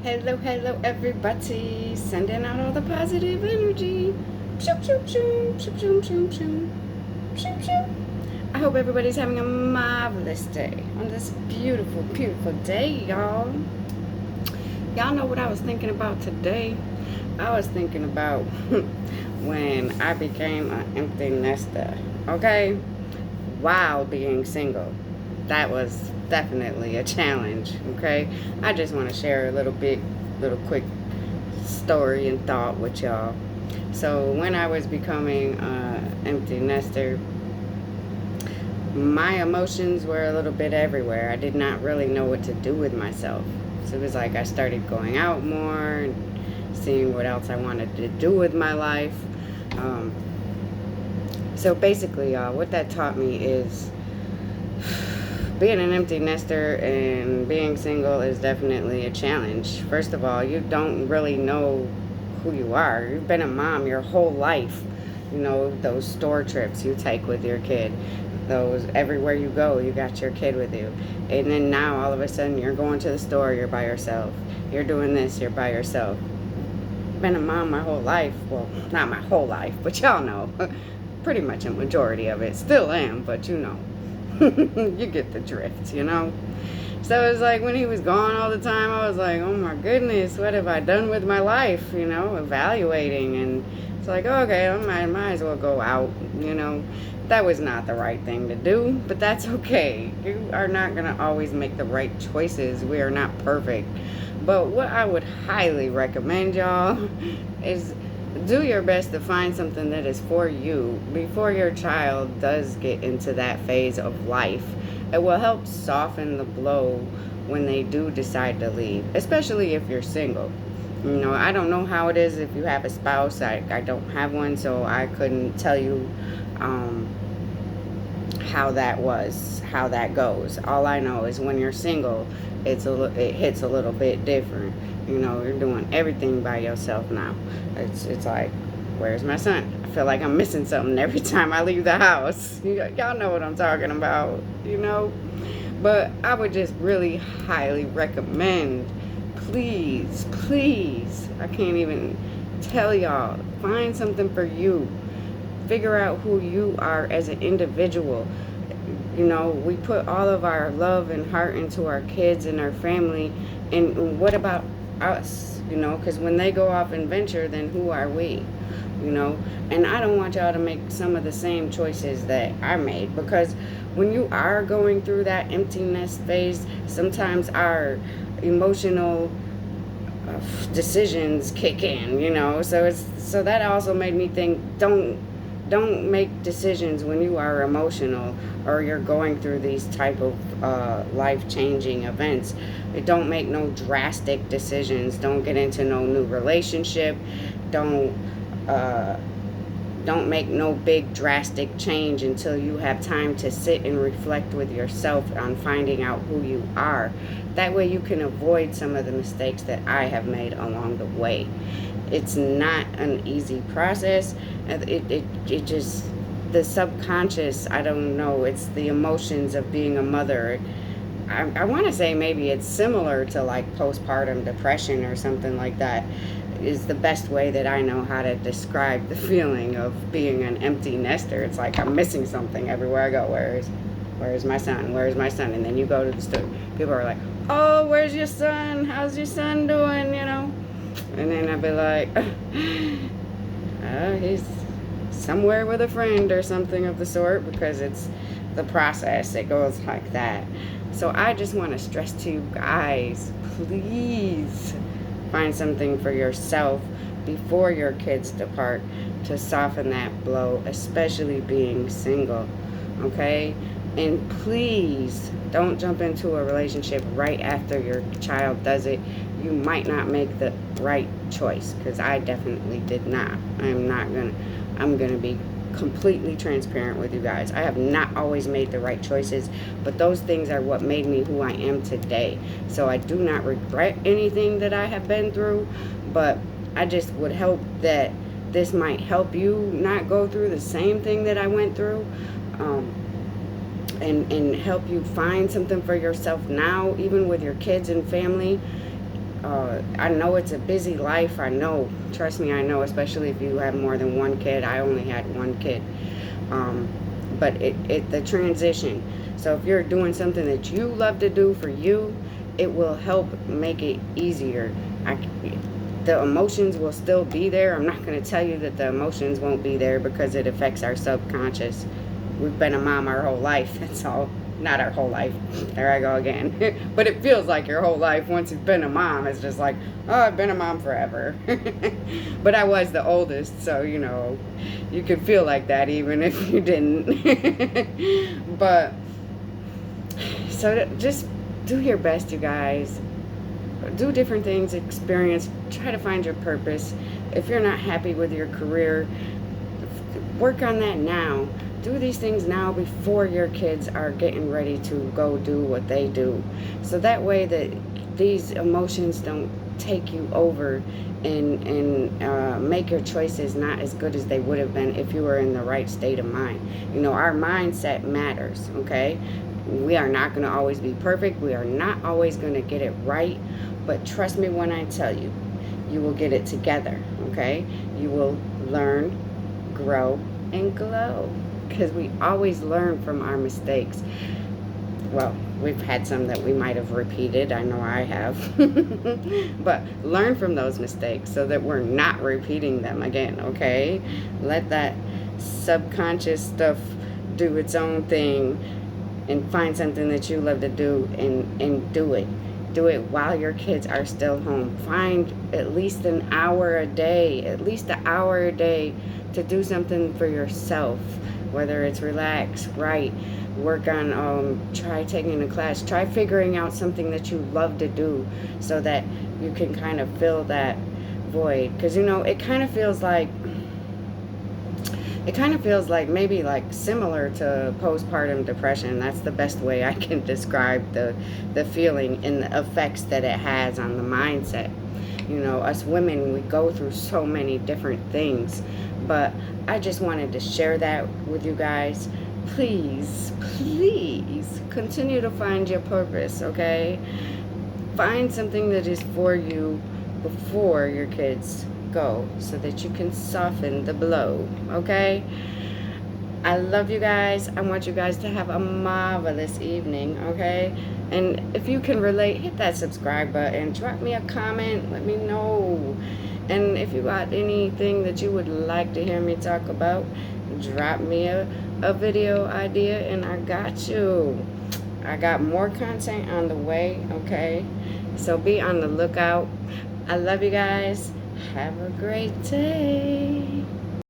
Hello, everybody. Sending out all the positive energy. Shoop, shoop, shoop, shoop, shoop, shoop, shoop, shoop, shoop. I hope everybody's having a marvelous day on this beautiful day, y'all. Y'all know what I was thinking about today? I was thinking about when I became an empty nester, okay? While being single. That was definitely a challenge, okay? I just want to share a little quick story and thought with y'all. So when I was becoming an empty nester, my emotions were a little bit everywhere. I did not really know what to do with myself. So it was like I started going out more and seeing what else I wanted to do with my life. So basically, y'all, what that taught me is being an empty nester and being single is definitely a challenge. First of all, you don't really know who you are. You've been a mom your whole life. You know, those store trips you take with your kid, those everywhere you go, you got your kid with you. And then now all of a sudden you're going to the store, you're by yourself. You're doing this, you're by yourself. Been a mom my whole life. Well, not my whole life, but y'all know. Pretty much a majority of it. Still am, but you know. You get the drift, you know? So it was like when he was gone all the time, I was like, oh my goodness, what have I done with my life? You know, evaluating. And it's like, okay, I might as well go out, you know? That was not the right thing to do, but that's okay. You are not going to always make the right choices. We are not perfect. But what I would highly recommend, y'all, is do your best to find something that is for you before your child does get into that phase of life. It will help soften the blow when they do decide to leave, especially if you're single. You know, I don't know how it is if you have a spouse. I don't have one, so I couldn't tell you how that goes. All I know is when you're single, it hits a little bit different. You know, you're doing everything by yourself now. It's like, where's my son? I feel like I'm missing something every time I leave the house. Y'all know what I'm talking about, you know? But I would just really highly recommend, please, I can't even tell y'all, find something for you. Figure out who you are as an individual. You know, we put all of our love and heart into our kids and our family, and what about us? You know, because when they go off and venture, then who are we? You know, and I don't want y'all to make some of the same choices that I made, because when you are going through that emptiness phase, sometimes our emotional decisions kick in, you know. So that also made me think, don't make decisions when you are emotional or you're going through these type of life-changing events. Don't make no drastic decisions. Don't get into no new relationship. Don't make no big drastic change until you have time to sit and reflect with yourself on finding out who you are. That way you can avoid some of the mistakes that I have made along the way. It's not an easy process. It just, the subconscious, I don't know, it's the emotions of being a mother. I want to say maybe it's similar to like postpartum depression or something like that, is the best way that I know how to describe the feeling of being an empty nester. It's like I'm missing something everywhere I go. Where's my son? Where's my son? And then you go to the store. People are like, oh, where's your son? How's your son doing? You know? And then I'd be like, he's somewhere with a friend or something of the sort, because it's the process. It goes like that. So I just want to stress to you guys, please find something for yourself before your kids depart to soften that blow, especially being single, okay? And please don't jump into a relationship right after your child does it. You might not make the right choice, because I definitely did not. I'm going to be completely transparent with you guys. I have not always made the right choices, but those things are what made me who I am today. So I do not regret anything that I have been through, but I just would hope that this might help you not go through the same thing that I went through, and help you find something for yourself now, even with your kids and family. I know it's a busy life. I know. Trust me, I know. Especially if you have more than one kid. I only had one kid. Um, but the transition. So if you're doing something that you love to do for you, it will help make it easier. I, the emotions will still be there. I'm not going to tell you that the emotions won't be there because it affects our subconscious. We've been a mom our whole life. That's all. Not our whole life. There I go again. But it feels like your whole life once you've been a mom. It's just like, oh, I've been a mom forever. But I was the oldest, so, you know, you could feel like that even if you didn't. But, so just do your best, you guys. Do different things, experience, try to find your purpose. If you're not happy with your career, work on that now. Do these things now before your kids are getting ready to go do what they do. So that way that these emotions don't take you over and make your choices not as good as they would have been if you were in the right state of mind. You know, our mindset matters, okay? We are not going to always be perfect. We are not always going to get it right. But trust me when I tell you, you will get it together, okay? You will learn, grow, and glow. Because we always learn from our mistakes. Well, we've had some that we might have repeated. I know I have. But learn from those mistakes so that we're not repeating them again, okay? Let that subconscious stuff do its own thing and find something that you love to do and do it. Do it while your kids are still home. Find at least an hour a day, to do something for yourself. Whether it's relax, write, work on, try taking a class, try figuring out something that you love to do so that you can kind of fill that void. Because, you know, it kind of feels like maybe like similar to postpartum depression. That's the best way I can describe the feeling and the effects that it has on the mindset. You know, us women, we go through so many different things. But I just wanted to share that with you guys. Please, please continue to find your purpose, okay? Find something that is for you before your kids go so that you can soften the blow, okay? I love you guys. I want you guys to have a marvelous evening, okay? And if you can relate, hit that subscribe button. Drop me a comment. Let me know. And if you got anything that you would like to hear me talk about, drop me a video idea and I got you. I got more content on the way, okay? So be on the lookout. I love you guys. Have a great day.